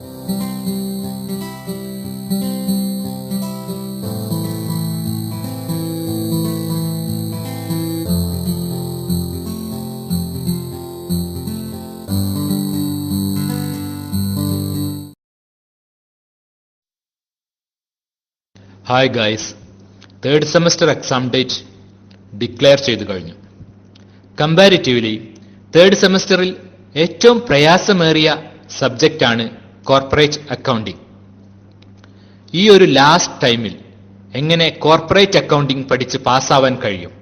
Hi guys, third semester exam date declare ചെയ്തു കഴിഞ്ഞു. Comparatively third സെമസ്റ്ററിൽ ഏറ്റവും പ്രയാസമേറിയ സബ്ജക്റ്റാണ് കോർപ്പറേറ്റ് അക്കൗണ്ടിംഗ്. ഈ ഒരു ലാസ്റ്റ് ടൈമിൽ എങ്ങനെ കോർപ്പറേറ്റ് അക്കൗണ്ടിംഗ് പഠിച്ച് പാസ്സാവാൻ കഴിയും?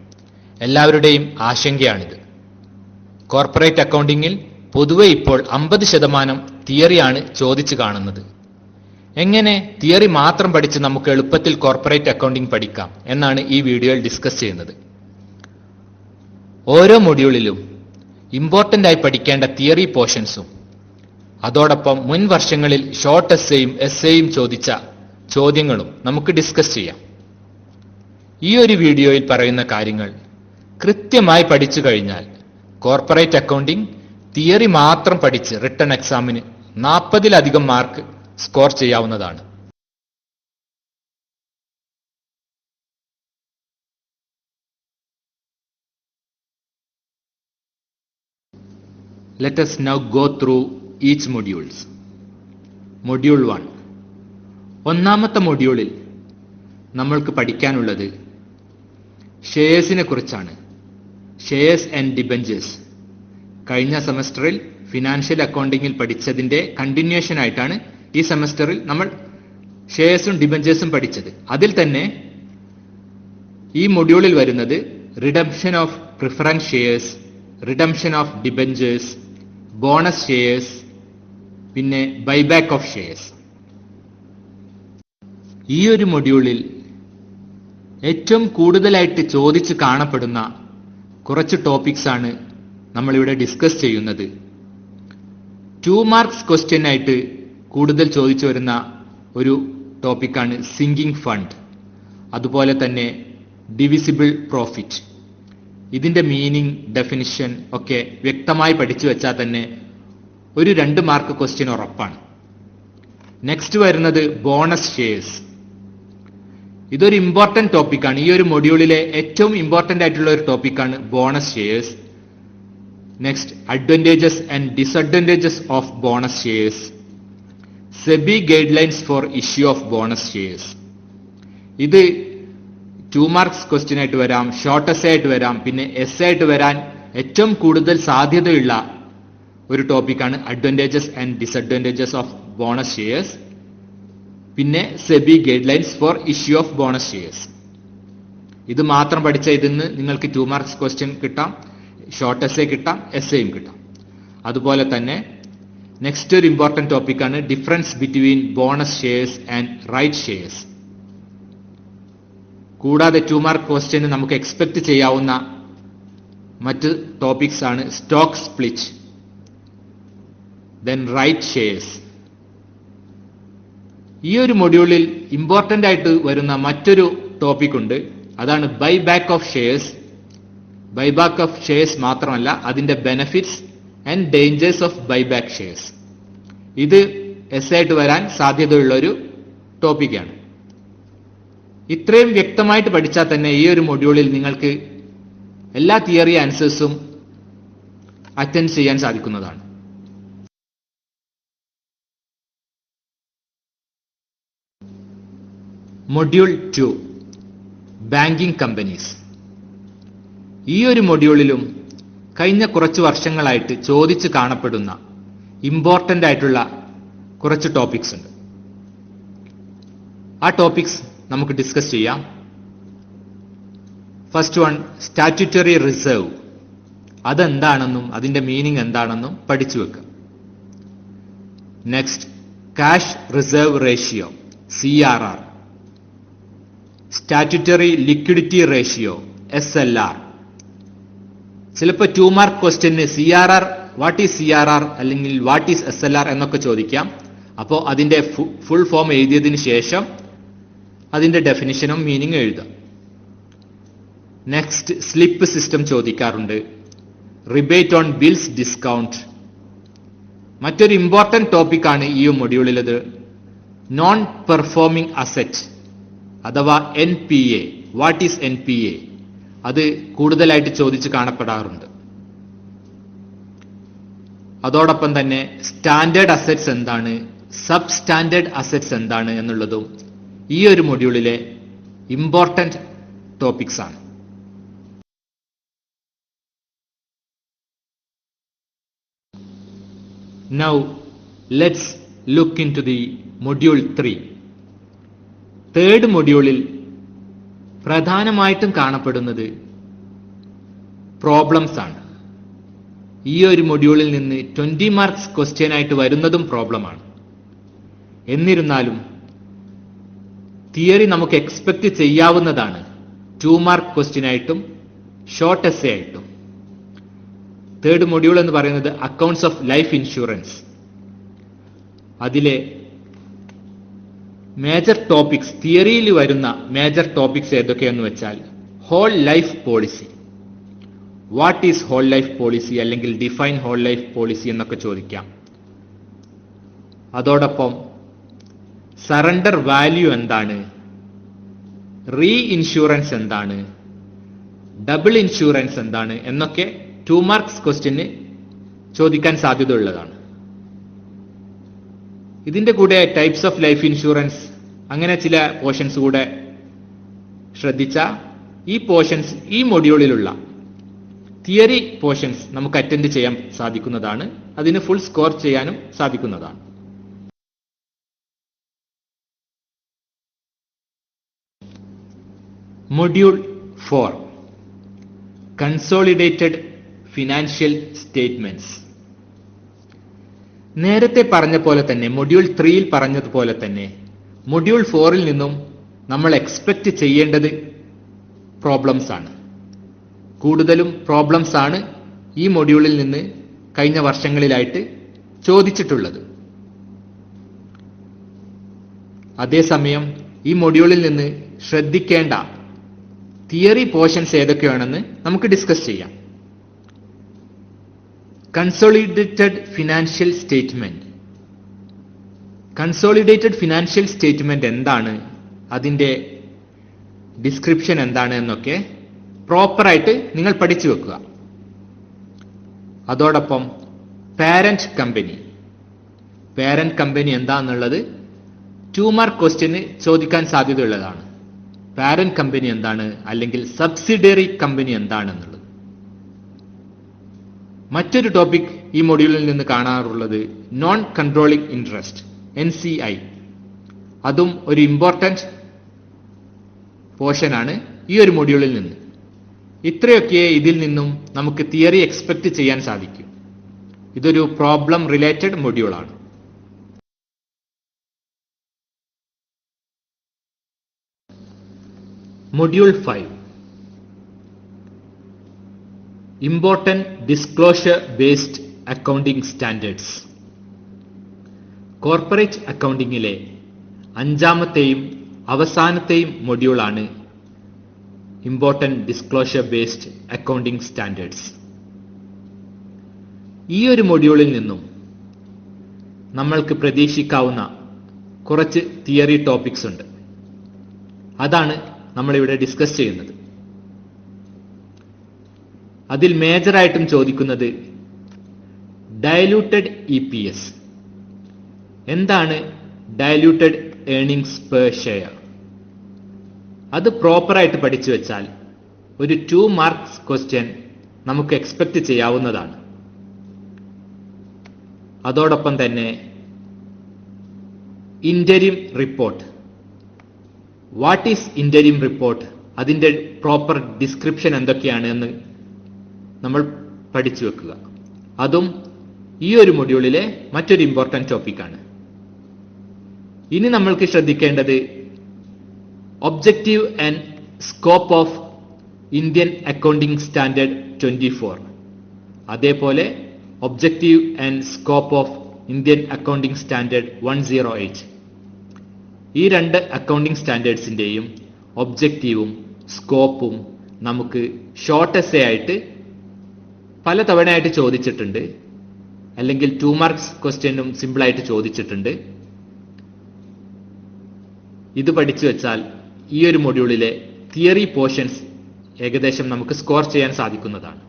എല്ലാവരുടെയും ആശങ്കയാണിത്. കോർപ്പറേറ്റ് അക്കൗണ്ടിങ്ങിൽ പൊതുവെ ഇപ്പോൾ 50% തിയറിയാണ് ചോദിച്ചു കാണുന്നത്. എങ്ങനെ തിയറി മാത്രം പഠിച്ച് നമുക്ക് എളുപ്പത്തിൽ കോർപ്പറേറ്റ് അക്കൗണ്ടിംഗ് പഠിക്കാം എന്നാണ് ഈ വീഡിയോയിൽ ഡിസ്കസ് ചെയ്യുന്നത്. ഓരോ മൊഡ്യൂളിലും ഇമ്പോർട്ടൻ്റ് ആയി പഠിക്കേണ്ട തിയറി പോർഷൻസും അതോടൊപ്പം മുൻ വർഷങ്ങളിൽ ഷോർട്ട് എസ്സേയും ചോദിച്ച ചോദ്യങ്ങളും നമുക്ക് ഡിസ്കസ് ചെയ്യാം. ഈ ഒരു വീഡിയോയിൽ പറയുന്ന കാര്യങ്ങൾ കൃത്യമായി പഠിച്ചു കഴിഞ്ഞാൽ കോർപ്പറേറ്റ് അക്കൗണ്ടിംഗ് തിയറി മാത്രം പഠിച്ച് റിട്ടൺ എക്സാമിന് 40-ലധികം മാർക്ക് സ്കോർ ചെയ്യാവുന്നതാണ്. Let us now go through each modules. Module 1. ഒന്നാമത്തെ മൊഡ്യൂളിൽ നമ്മൾക്ക് പഠിക്കാനുള്ളത് ഷെയർസിനെ കുറിച്ചാണ്. Shares and debentures. കഴിഞ്ഞ സെമസ്റ്ററിൽ ഫിനാൻഷ്യൽ അക്കൗണ്ടിങ്ങിൽ പഠിച്ചതിന്റെ കണ്ടിന്യൂഷൻ ആയിട്ടാണ് ഈ സെമസ്റ്ററിൽ നമ്മൾ ഷെയർസും ഡിബഞ്ചേഴ്സും പഠിച്ചത്. അതിൽ തന്നെ ഈ മൊഡ്യൂളിൽ വരുന്നത് redemption of preference shares, redemption of debentures, bonus shares, പിന്നെ ബൈബാക്ക് ഓഫ് ഷെയർസ്. ഈ ഒരു മൊഡ്യൂളിൽ ഏറ്റവും കൂടുതലായിട്ട് ചോദിച്ചു കാണപ്പെടുന്ന കുറച്ച് ടോപ്പിക്സ് ആണ് നമ്മളിവിടെ ഡിസ്കസ് ചെയ്യുന്നത്. 2 മാർക്സ് ക്വസ്റ്റ്യൻ ആയിട്ട് കൂടുതൽ ചോദിച്ചു വരുന്ന ഒരു ടോപ്പിക്കാണ് സിങ്കിങ് ഫണ്ട്, അതുപോലെ തന്നെ ഡിവിസിബിൾ പ്രോഫിറ്റ്. ഇതിന്റെ മീനിങ്, ഡെഫിനിഷൻ ഒക്കെ വ്യക്തമായി പഠിച്ചു വെച്ചാൽ തന്നെ ഒരു 2 മാർക്ക് ക്വസ്റ്റ്യൻ ഉറപ്പാണ്. നെക്സ്റ്റ് വരുന്നത് ബോണസ് ഷെയർസ്. ഇതൊരു ഇമ്പോർട്ടന്റ് ടോപ്പിക്കാണ്. ഈ ഒരു മൊഡ്യൂളിലെ ഏറ്റവും ഇമ്പോർട്ടന്റ് ആയിട്ടുള്ള ഒരു ടോപ്പിക്കാണ് bonus shares. Next advantages and disadvantages of bonus shares, SEBI guidelines for issue of bonus shares. ഇത് 2 മാർക്സ് ക്വസ്റ്റ്യൻ ആയിട്ട് വരാം, ഷോർട്ട് എസ്സേ ആയിട്ട് വരാം, പിന്നെ എസ്സേ ആയിട്ട് വരാൻ ഏറ്റവും കൂടുതൽ സാധ്യതയുള്ള ഒരു ടോപ്പിക്കാണ് advantages and disadvantages of bonus shares, പിന്നെ SEBI guidelines for issue of bonus shares. ഇത് മാത്രം പഠിച്ച ഇതിന്ന് നിങ്ങൾക്ക് 2 മാർക്സ് ക്വസ്റ്റ്യൻ കിട്ടാം, ഷോർട്ട് എസ്സേ കിട്ടാം, എസ്സേയും കിട്ടാം. അതുപോലെ തന്നെ നെക്സ്റ്റ് ഒരു ഇമ്പോർട്ടന്റ് ടോപ്പിക്കാണ് difference between bonus shares and right shares. കൂടാതെ 2 മാർക്ക് ക്വസ്റ്റ്യന് നമുക്ക് എക്സ്പെക്ട് ചെയ്യാവുന്ന മറ്റ് ടോപ്പിക്സ് ആണ് stock split, then right shares. ഈ ഒരു മൊഡ്യൂളിൽ ഇമ്പോർട്ടന്റ് ആയിട്ട് വരുന്ന മറ്റൊരു ടോപ്പിക് ഉണ്ട്, അതാണ് buyback of shares. Buyback of shares മാത്രമല്ല, അതിന്റെ benefits and dangers of buyback shares. ഇത് എസ്സേ ആയിട്ട് വരാൻ സാധ്യതയുള്ള ഒരു ടോപ്പിക്കാണ്. ഇത്രയും വ്യക്തമായിട്ട് പഠിച്ചാൽ തന്നെ ഈ ഒരു മൊഡ്യൂളിൽ നിങ്ങൾക്ക് എല്ലാ തിയറി ആൻസേഴ്സും അറ്റൻഡ് ചെയ്യാൻ സാധിക്കുന്നതാണ്. Module 2 banking companies. ഈ ഒരു മൊഡ്യൂളിലും കഴിഞ്ഞ കുറച്ച് വർഷങ്ങളായിട്ട് ചോദിച്ചു കാണപ്പെടുന്ന ഇമ്പോർട്ടന്റ് ആയിട്ടുള്ള കുറച്ച് ടോപ്പിക്സ് ഉണ്ട്. ആ ടോപ്പിക്സ് നമുക്ക് ഡിസ്കസ് ചെയ്യാം. First one, statutory reserve. അതെന്താണെന്നും അതിന്റെ മീനിങ് എന്താണെന്നും പഠിച്ചു വെക്കുക. Next, cash reserve ratio, CRR. Statutory liquidity ratio, SLR. ചിലപ്പോൾ 2 മാർക്ക് ക്വസ്റ്റ്യന് CRR, വാട്ട് ഈസ് CRR അല്ലെങ്കിൽ വാട്ട് ഈസ് SLR എന്നൊക്കെ ചോദിക്കാം. അപ്പോൾ അതിന്റെ ഫുൾ ഫോം എഴുതിയതിനു ശേഷം അതിന്റെ ഡെഫിനിഷനും മീനിങ് എഴുതാം. നെക്സ്റ്റ്, സ്ലിപ്പ് സിസ്റ്റം ചോദിക്കാറുണ്ട്. റിബേറ്റ് ഓൺ ബിൽസ് ഡിസ്കൗണ്ട്, മറ്റൊരു ഇമ്പോർട്ടന്റ് ടോപ്പിക്കാണ് ഈ മൊഡ്യൂളിലത് നോൺ പെർഫോമിംഗ് അസറ്റ് അഥവാ NPA. What is NPA? അത് കൂടുതലായിട്ട് ചോദിച്ച് കാണപ്പെടാറുണ്ട്. അതോടൊപ്പം തന്നെ സ്റ്റാൻഡേർഡ് അസറ്റ്സ് എന്താണ്, സബ് സ്റ്റാൻഡേർഡ് അസറ്റ്സ് എന്താണ് എന്നുള്ളതും ഈ ഒരു മൊഡ്യൂളിലെ ഇമ്പോർട്ടന്റ് ടോപ്പിക്സ് ആണ്. Now let's look into the module 3. Third മൊഡ്യൂളിൽ പ്രധാനമായിട്ടും കാണപ്പെടുന്നത് പ്രോബ്ലംസ് ആണ്. ഈ ഒരു മൊഡ്യൂളിൽ നിന്ന് 20 മാർക്സ് ക്വസ്റ്റ്യൻ ആയിട്ട് വരുന്നതും പ്രോബ്ലമാണ്. എന്നിരുന്നാലും തിയറി നമുക്ക് എക്സ്പെക്ട് ചെയ്യാവുന്നതാണ് 2 മാർക്ക് ക്വസ്റ്റ്യൻ ആയിട്ടും ഷോർട്ട് എസ്സേ ആയിട്ടും. തേർഡ് മൊഡ്യൂൾ എന്ന് പറയുന്നത് അക്കൗണ്ട്സ് ഓഫ് ലൈഫ് ഇൻഷുറൻസ്. അതിലെ മേജർ ടോപ്പിക്സ്, തിയറിയിൽ വരുന്ന മേജർ ടോപ്പിക്സ് ഏതൊക്കെയെന്ന് വെച്ചാൽ whole life policy, what is whole life policy അല്ലെങ്കിൽ ഡിഫൈൻ ഹോൾ ലൈഫ് പോളിസി എന്നൊക്കെ ചോദിക്കാം. അതോടൊപ്പം സറണ്ടർ വാല്യൂ എന്താണ്, റീ ഇൻഷുറൻസ് എന്താണ്, ഡബിൾ ഇൻഷുറൻസ് എന്താണ് എന്നൊക്കെ 2 മാർക്സ് ക്വസ്റ്റ്യന് ചോദിക്കാൻ സാധ്യതയുള്ളതാണ്. ഇതിന്റെ കൂടെ ടൈപ്സ് ഓഫ് ലൈഫ് ഇൻഷുറൻസ് അങ്ങനെ ചില പോർഷൻസ് കൂടെ ശ്രദ്ധിച്ച ഈ പോർഷൻസ് ഈ മൊഡ്യൂളിലുള്ള തിയറി പോർഷൻസ് നമുക്ക് അറ്റൻഡ് ചെയ്യാൻ സാധിക്കുന്നതാണ്. അതിന് ഫുൾ സ്കോർ ചെയ്യാനും സാധിക്കുന്നതാണ്. Module 4 consolidated financial statements. നേരത്തെ പറഞ്ഞ പോലെ തന്നെ മൊഡ്യൂൾ 3ൽ പറഞ്ഞതുപോലെ തന്നെ മൊഡ്യൂൾ 4ൽ നിന്നും നമ്മൾ എക്സ്പെക്ട് ചെയ്യേണ്ടത് പ്രോബ്ലംസ് ആണ്. കൂടുതലും പ്രോബ്ലംസ് ആണ് ഈ മൊഡ്യൂളിൽ നിന്ന് കഴിഞ്ഞ വർഷങ്ങളിലായിട്ട് ചോദിച്ചിട്ടുള്ളത്. അതേസമയം ഈ മൊഡ്യൂളിൽ നിന്ന് ശ്രദ്ധിക്കേണ്ട തിയറി പോർഷൻസ് ഏതൊക്കെയാണെന്ന് നമുക്ക് ഡിസ്കസ് ചെയ്യാം. Consolidated financial statement. Consolidated financial statement എന്താണ്, അതിന്റെ ഡിസ്ക്രിപ്ഷൻ എന്താണ് എന്നൊക്കെ പ്രോപ്പറായിട്ട് നിങ്ങൾ പഠിച്ചു വെക്കുക. അതോടൊപ്പം പാരന്റ് കമ്പനി, പാരന്റ് കമ്പനി എന്താണെന്നുള്ളത് 2 മാർക്ക് ക്വസ്റ്റ്യന് ചോദിക്കാൻ സാധ്യതയുള്ളതാണ്. പാരന്റ് കമ്പനി എന്താണ് അല്ലെങ്കിൽ സബ്സിഡിയറി കമ്പനി എന്താണെന്നുള്ളത്. മറ്റൊരു ടോപ്പിക് ഈ മൊഡ്യൂളിൽ നിന്ന് കാണാറുള്ളത് നോൺ കൺട്രോളിംഗ് ഇൻട്രസ്റ്റ് NCI. അതും ഒരു ഇമ്പോർട്ടന്റ് പോർഷനാണ് ഈ ഒരു മൊഡ്യൂളിൽ നിന്ന്. ഇത്രയൊക്കെ ഇതിൽ നിന്നും നമുക്ക് തിയറി എക്സ്പെക്ട് ചെയ്യാൻ സാധിക്കും. ഇതൊരു പ്രോബ്ലം റിലേറ്റഡ് മൊഡ്യൂളാണ്. Module 5 important disclosure based accounting standards. Corporate അക്കൗണ്ടിങ്ങിലെ 5ാമത്തെയും അവസാനത്തെയും മൊഡ്യൂളാണ് important disclosure based accounting standards. ഈ ഒരു മൊഡ്യൂളിൽ നിന്നും നമ്മൾക്ക് പ്രതീക്ഷിക്കാവുന്ന കുറച്ച് തിയറി ടോപ്പിക്സ് ഉണ്ട്. അതാണ് നമ്മളിവിടെ ഡിസ്കസ് ചെയ്യുന്നത്. അതിൽ മേജറായിട്ടും ചോദിക്കുന്നത് ഡയലൂട്ടഡ് EPS. എന്താണ് ഡയലൂട്ടഡ് ഏർണിംഗ്സ് പെർ ഷെയർ? അത് പ്രോപ്പറായിട്ട് പഠിച്ചു വെച്ചാൽ ഒരു 2 മാർക്സ് ക്വസ്റ്റ്യൻ നമുക്ക് എക്സ്പെക്ട് ചെയ്യാവുന്നതാണ്. അതോടൊപ്പം തന്നെ ഇന്റരിം റിപ്പോർട്ട്. വാട്ട് ഈസ് ഇന്റരിം റിപ്പോർട്ട്, അതിന്റെ പ്രോപ്പർ ഡിസ്ക്രിപ്ഷൻ എന്തൊക്കെയാണ് എന്ന് നമ്മൾ പഠിച്ചു വെക്കുക. അതും ഈ ഒരു മൊഡ്യൂളിലെ മറ്റൊരു ഇമ്പോർട്ടന്റ് ടോപ്പിക്കാണ്. ഇനി നമ്മൾക്ക് ശ്രദ്ധിക്കേണ്ടത് objective and scope of Indian accounting standard 24, അതേപോലെ objective and scope of Indian accounting standard 108. ഈ 2 അക്കൗണ്ടിംഗ് സ്റ്റാൻഡേർഡ്സിന്റെയും ഒബ്ജക്റ്റീവും സ്കോപ്പും നമുക്ക് ഷോർട്ട് എസ്സേ ആയിട്ട് പല തവണയായിട്ട് ചോദിച്ചിട്ടുണ്ട്. അല്ലെങ്കിൽ 2 മാർക്സ് ക്വസ്റ്റ്യനും സിമ്പിളായിട്ട് ചോദിച്ചിട്ടുണ്ട്. ഇത് പഠിച്ചു വെച്ചാൽ ഈ ഒരു മൊഡ്യൂളിലെ തിയറി പോർഷൻസ് ഏകദേശം നമുക്ക് സ്കോർ ചെയ്യാൻ സാധിക്കുന്നതാണ്.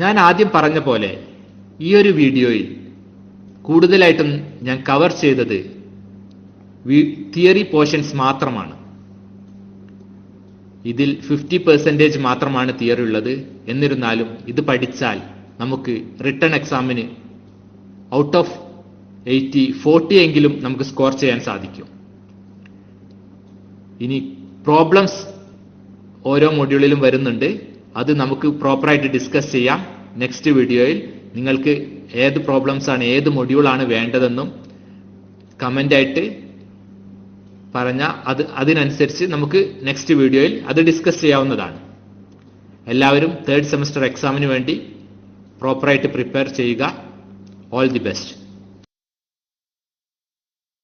ഞാൻ ആദ്യം പറഞ്ഞ പോലെ ഈ ഒരു വീഡിയോയിൽ കൂടുതലായിട്ടും ഞാൻ കവർ ചെയ്തത് തിയറി പോർഷൻസ് മാത്രമാണ്. ഇതിൽ 50% മാത്രമാണ് തിയറി ഉള്ളത്. എന്നിരുന്നാലും ഇത് പഠിച്ചാൽ നമുക്ക് റിട്ടൺ എക്സാമിന് ഔട്ട് ഓഫ് 80 40 എങ്കിലും നമുക്ക് സ്കോർ ചെയ്യാൻ സാധിക്കും. ഇനി പ്രോബ്ലംസ് ഓരോ മൊഡ്യൂളിലും വരുന്നുണ്ട്. അത് നമുക്ക് പ്രോപ്പറായിട്ട് ഡിസ്കസ് ചെയ്യാം നെക്സ്റ്റ് വീഡിയോയിൽ. നിങ്ങൾക്ക് ഏത് പ്രോബ്ലംസ് ആണ്, ഏത് മൊഡ്യൂളാണ് വേണ്ടതെന്നും കമന്റ് ആയിട്ട് പറഞ്ഞാൽ അതിനനുസരിച്ച് നമുക്ക് നെക്സ്റ്റ് വീഡിയോയിൽ അത് ഡിസ്കസ് ചെയ്യാവുന്നതാണ്. എല്ലാവരും 3rd സെമസ്റ്റർ എക്സാമിന് വേണ്ടി പ്രോപ്പറായിട്ട് പ്രിപ്പയർ ചെയ്യുക. All the best.